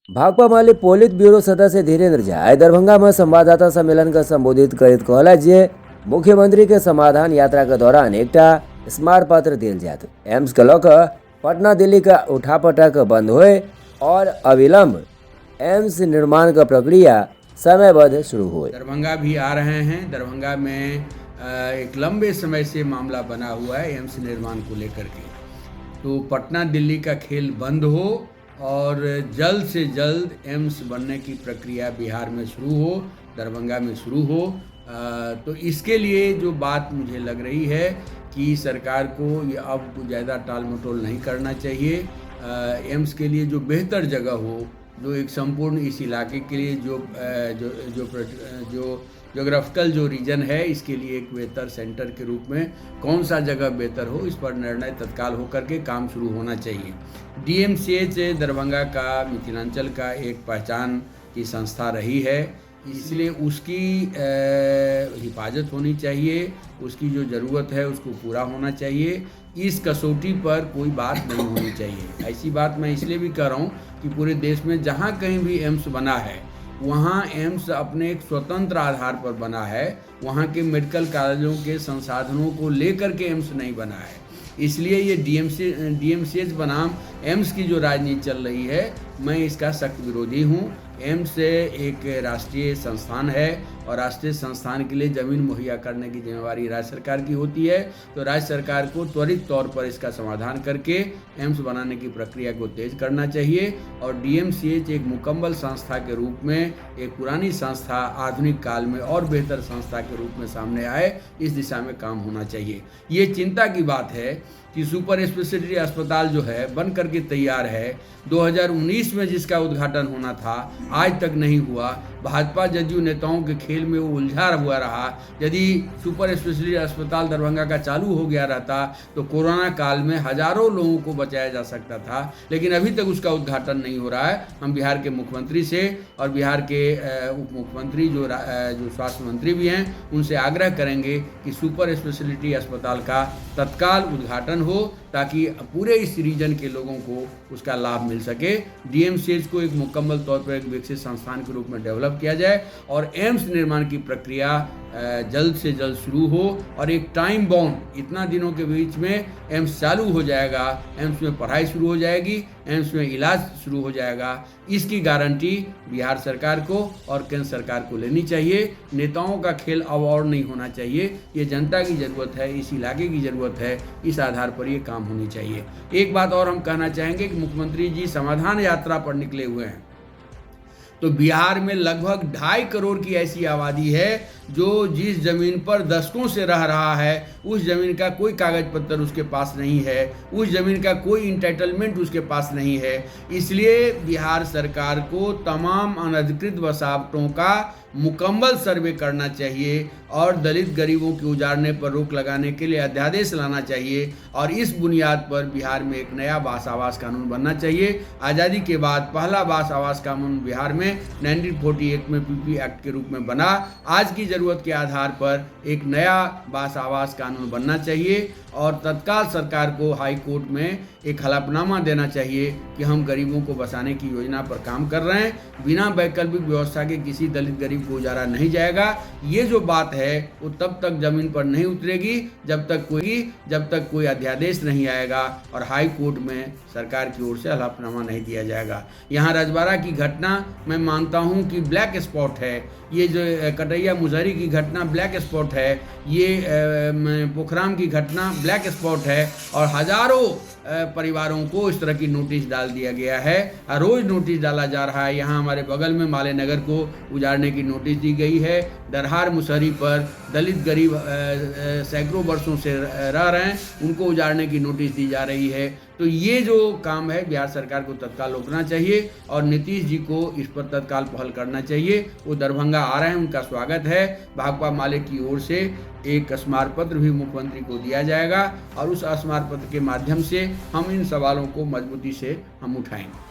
भाकपा माले polit bureau सदस्य धीरेन्द्र झा दरभंगा में संवाददाता सम्मेलन का संबोधित करते कहला जे मुख्यमंत्री के समाधान यात्रा के दौरान एक स्मारक पत्र दिल जात एम्स के लक पटना दिल्ली का उठापटक बंद होए और अविलंब एम्स निर्माण का प्रक्रिया समयबद्ध शुरू हुए। दरभंगा भी आ रहे हैं। दरभंगा में एक लंबे समय से मामला बना हुआ है एम्स निर्माण को लेकर के, तो पटना दिल्ली का खेल बंद हो और जल्द से जल्द एम्स बनने की प्रक्रिया बिहार में शुरू हो, दरभंगा में शुरू हो। तो इसके लिए जो बात मुझे लग रही है कि सरकार को ये अब ज़्यादा टाल मटोल नहीं करना चाहिए। एम्स के लिए जो बेहतर जगह हो, जो एक संपूर्ण इस इलाके के लिए जो जोग्राफिकल जो रीजन है, इसके लिए एक बेहतर सेंटर के रूप में कौन सा जगह बेहतर हो, इस पर निर्णय तत्काल होकर के काम शुरू होना चाहिए। DMCH दरभंगा का मिथिलांचल का एक पहचान की संस्था रही है, इसलिए उसकी हिफाजत होनी चाहिए, उसकी जो ज़रूरत है उसको पूरा होना चाहिए। इस कसौटी पर कोई बात नहीं होनी चाहिए। ऐसी बात मैं इसलिए भी कह रहा हूँ कि पूरे देश में जहाँ कहीं भी एम्स बना है वहाँ एम्स अपने एक स्वतंत्र आधार पर बना है, वहाँ के मेडिकल कॉलेजों के संसाधनों को लेकर के एम्स नहीं बना है। इसलिए ये DMCH बनाम एम्स की जो राजनीति चल रही है, मैं इसका सख्त विरोधी हूँ। एम्स एक राष्ट्रीय संस्थान है और राष्ट्रीय संस्थान के लिए ज़मीन मुहैया करने की जिम्मेवारी राज्य सरकार की होती है, तो राज्य सरकार को त्वरित तौर पर इसका समाधान करके एम्स बनाने की प्रक्रिया को तेज करना चाहिए। और DMCH एक मुकम्मल संस्था के रूप में, एक पुरानी संस्था आधुनिक काल में और बेहतर संस्था के रूप में सामने आए, इस दिशा में काम होना चाहिए। ये चिंता की बात है कि सुपर स्पेशलिटी अस्पताल जो है बन करके तैयार है, 2019 में जिसका उद्घाटन होना था आज तक नहीं हुआ। भाजपा जदयू नेताओं के खेल में वो उलझा हुआ रहा। यदि सुपर स्पेशलिटी अस्पताल दरभंगा का चालू हो गया रहता तो कोरोना काल में हजारों लोगों को बचाया जा सकता था, लेकिन अभी तक उसका उद्घाटन नहीं हो रहा है। हम बिहार के मुख्यमंत्री से और बिहार के उप मुख्यमंत्री जो स्वास्थ्य मंत्री भी हैं, उनसे आग्रह करेंगे कि सुपर स्पेशलिटी अस्पताल का तत्काल उद्घाटन हो, ताकि पूरे इस रीजन के लोगों को उसका लाभ मिल सके। DMCH को एक मुकम्मल तौर पर एक विकसित संस्थान के रूप में डेवलप किया जाए और एम्स निर्माण की प्रक्रिया जल्द से जल्द शुरू हो और एक टाइम बाउंड, इतना दिनों के बीच में एम्स चालू हो जाएगा, एम्स में पढ़ाई शुरू हो जाएगी, एम्स में इलाज शुरू हो जाएगा। इसकी गारंटी बिहार सरकार को और केंद्र सरकार को लेनी चाहिए। नेताओं का खेल अब और नहीं होना चाहिए। ये जनता की ज़रूरत है, इस इलाके की ज़रूरत है, इस आधार पर ये काम होनी चाहिए। एक बात और हम कहना चाहेंगे कि मुख्यमंत्री जी समाधान यात्रा पर निकले हुए हैं, तो बिहार में लगभग 2.5 करोड़ की ऐसी आबादी है जो जिस ज़मीन पर दशकों से रह रहा है, उस ज़मीन का कोई कागज पत्र उसके पास नहीं है, उस ज़मीन का कोई इंटाइटलमेंट उसके पास नहीं है। इसलिए बिहार सरकार को तमाम अनधिकृत बसावटों का मुकम्मल सर्वे करना चाहिए और दलित गरीबों के उजाड़ने पर रोक लगाने के लिए अध्यादेश लाना चाहिए और इस बुनियाद पर बिहार में एक नया बास आवास कानून बनना चाहिए। आज़ादी के बाद पहला बास आवास कानून बिहार में 1948 में PP एक्ट के रूप में बना। आज की ज़रूरत के आधार पर एक नया बास आवास कानून बनना चाहिए और तत्काल सरकार को हाई कोर्ट में एक हलफनामा देना चाहिए कि हम गरीबों को बसाने की योजना पर काम कर रहे हैं। बिना वैकल्पिक व्यवस्था के किसी दलित गरीब को उजाड़ा नहीं जाएगा। ये जो बात है वो तब तक जमीन पर नहीं उतरेगी जब तक कोई अध्यादेश नहीं आएगा और हाई कोर्ट में सरकार की ओर से हलफनामा नहीं दिया जाएगा। यहाँ रजवाड़ा की घटना मैं मानता हूँ कि ब्लैक स्पॉट है। ये जो कटैया मुजहरी की घटना ब्लैक स्पॉट है, ये पोखराम की घटना ब्लैक स्पॉट है और हजारों परिवारों को इस तरह की नोटिस डाल दिया गया है। रोज़ नोटिस डाला जा रहा है। यहाँ हमारे बगल में माले नगर को उजाड़ने की नोटिस दी गई है। दरहार मुसहरी पर दलित गरीब सैकड़ों वर्षों से रह रहे हैं, उनको उजाड़ने की नोटिस दी जा रही है। तो ये जो काम है बिहार सरकार को तत्काल रोकना चाहिए और नीतीश जी को इस पर तत्काल पहल करना चाहिए। वो दरभंगा आ रहे हैं, उनका स्वागत है। भाकपा माले की ओर से एक स्मारक पत्र भी मुख्यमंत्री को दिया जाएगा और उस स्मारक पत्र के माध्यम से हम इन सवालों को मजबूती से हम उठाएंगे।